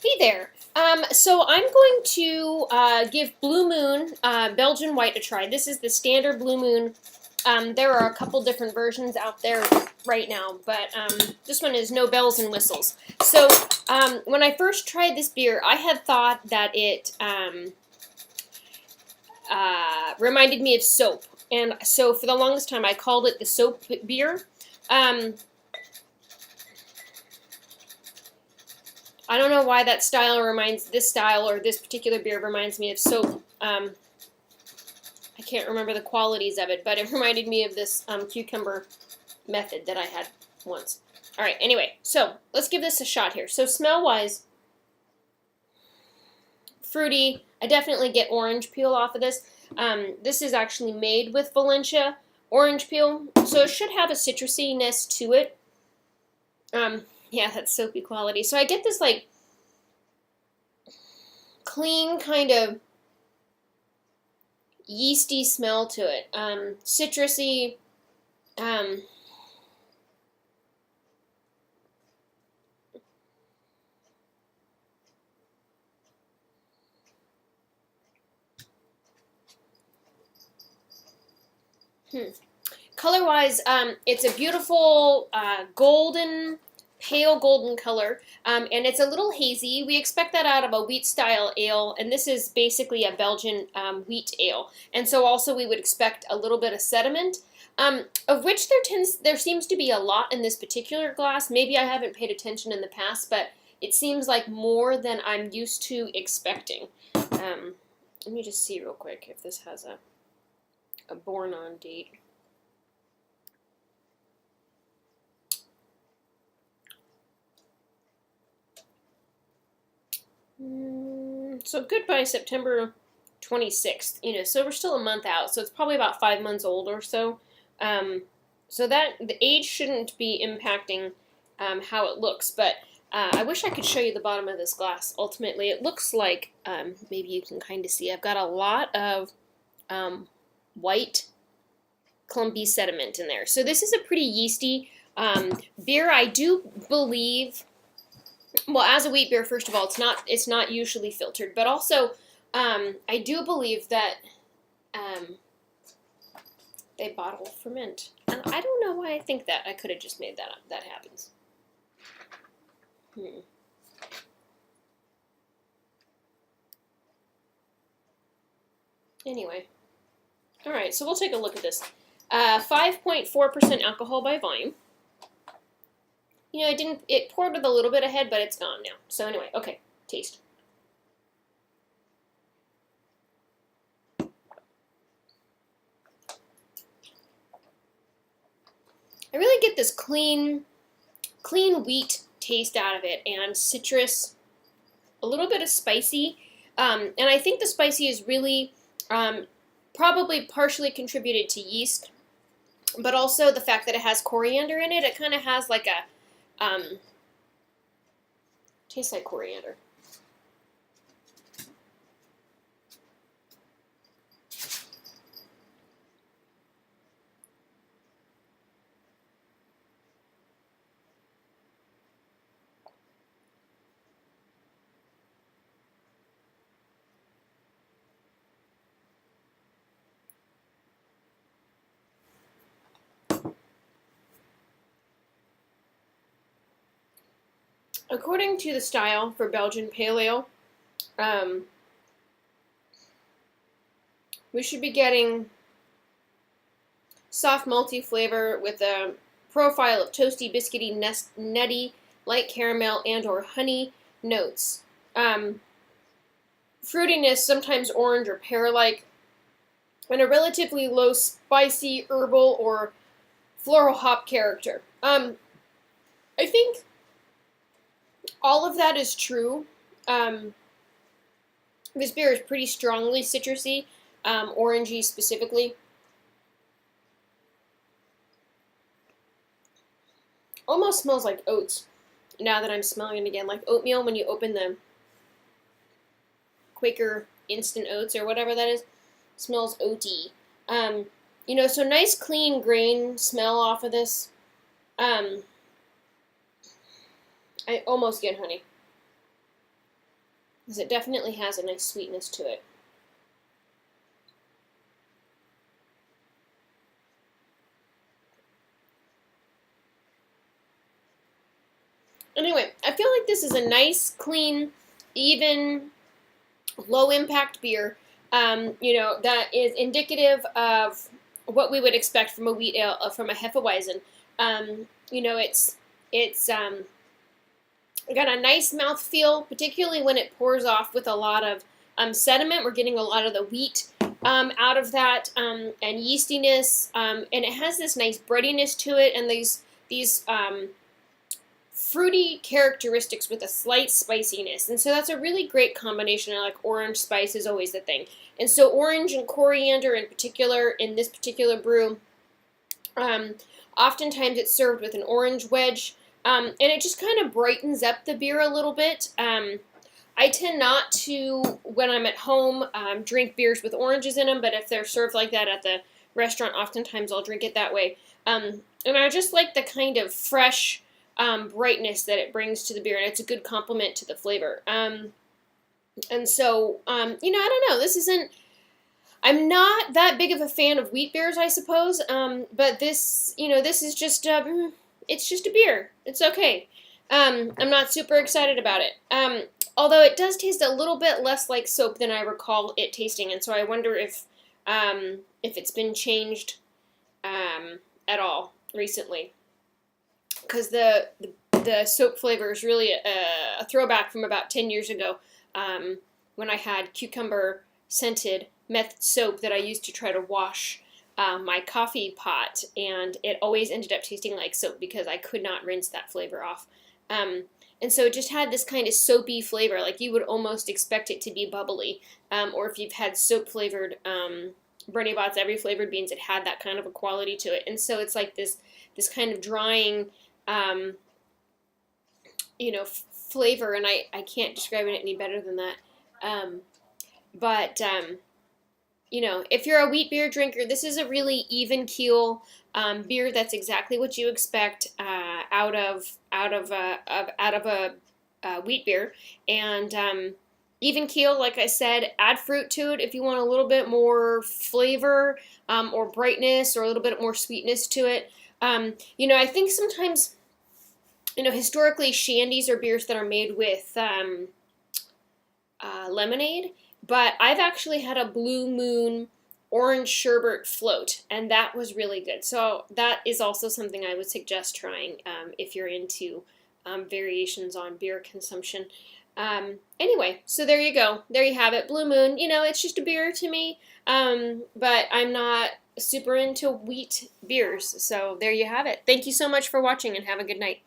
Hey there. So I'm going to give Blue Moon Belgian White a try. This is the standard Blue Moon. There are a couple different versions out there right now, but this one is no bells and whistles. So when I first tried this beer, I had thought that it reminded me of soap. And so for the longest time, I called it the soap beer. I don't know why that style this style or this particular beer reminds me of soap. I can't remember the qualities of it, but it reminded me of this cucumber method that I had once. All right, anyway, so let's give this a shot here. So smell-wise, fruity. I definitely get orange peel off of this. This is actually made with Valencia orange peel, so it should have a citrusiness to it. Yeah, that's soapy quality. So I get this, like, clean kind of yeasty smell to it. Citrusy. Color-wise, it's a beautiful golden, pale golden color, and it's a little hazy. We expect that out of a wheat-style ale, and this is basically a Belgian wheat ale. And so also we would expect a little bit of sediment, of which there seems to be a lot in this particular glass. Maybe I haven't paid attention in the past, but it seems like more than I'm used to expecting. Let me just see real quick if this has a born-on date. So goodbye September 26th, so we're still a month out, so it's probably about 5 months old or so. So that the age shouldn't be impacting how it looks, but I wish I could show you the bottom of this glass. Ultimately, it looks like, maybe you can kind of see, I've got a lot of white clumpy sediment in there. So this is a pretty yeasty beer. I do believe, well, as a wheat beer, first of all, it's not usually filtered, but also I do believe that they bottle ferment, and I don't know why I think that. I could have just made that up. That happens. Anyway, all right. So we'll take a look at this. 5.4% alcohol by volume. It poured with a little bit ahead, but it's gone now. So anyway, okay, taste. I really get this clean wheat taste out of it, and citrus, a little bit of spicy, and I think the spicy is really probably partially contributed to yeast, but also the fact that it has coriander in it. It kind of has like a tastes like coriander. According to the style for Belgian Pale Ale, we should be getting soft malty flavor with a profile of toasty, biscuity, nutty, light caramel, and or honey notes. Fruitiness, sometimes orange or pear-like, and a relatively low spicy, herbal, or floral hop character. I think all of that is true. This beer is pretty strongly citrusy, orangey specifically. Almost smells like oats now that I'm smelling it again, like oatmeal when you open the Quaker instant oats or whatever that is. It smells oaty. So nice clean grain smell off of this. I almost get honey. because it definitely has a nice sweetness to it. Anyway, I feel like this is a nice, clean, even, low impact beer. That is indicative of what we would expect from a wheat ale, from a Hefeweizen. It's got a nice mouth feel, particularly when it pours off with a lot of sediment. We're getting a lot of the wheat out of that, and yeastiness, and it has this nice breadiness to it, and these fruity characteristics with a slight spiciness. And so that's a really great combination. I like orange spice is always the thing. And so orange and coriander in particular in this particular brew, oftentimes it's served with an orange wedge, and it just kind of brightens up the beer a little bit. I tend not to, when I'm at home, drink beers with oranges in them, but if they're served like that at the restaurant, oftentimes I'll drink it that way. And I just like the kind of fresh brightness that it brings to the beer, and it's a good complement to the flavor. And so, I don't know, I'm not that big of a fan of wheat beers, I suppose, but this is just, it's just a beer. It's okay. I'm not super excited about it. Although it does taste a little bit less like soap than I recall it tasting, and so I wonder if it's been changed at all recently. Because the soap flavor is really a throwback from about 10 years ago, when I had cucumber scented meth soap that I used to try to wash my coffee pot, and it always ended up tasting like soap because I could not rinse that flavor off. And so it just had this kind of soapy flavor, like you would almost expect it to be bubbly, or if you've had soap flavored Bernie Bott's every flavored beans, it had that kind of a quality to it. And so it's like this kind of drying flavor, and I can't describe it any better than that. But if you're a wheat beer drinker, this is a really even keel beer. That's exactly what you expect out of a wheat beer, and even keel. Like I said, add fruit to it if you want a little bit more flavor or brightness or a little bit more sweetness to it. I think sometimes, historically, shandies are beers that are made with lemonade, but I've actually had a Blue Moon orange sherbet float, and that was really good. So that is also something I would suggest trying if you're into variations on beer consumption. Anyway, so there you go. There you have it. Blue Moon, it's just a beer to me, but I'm not super into wheat beers. So there you have it. Thank you so much for watching, and have a good night.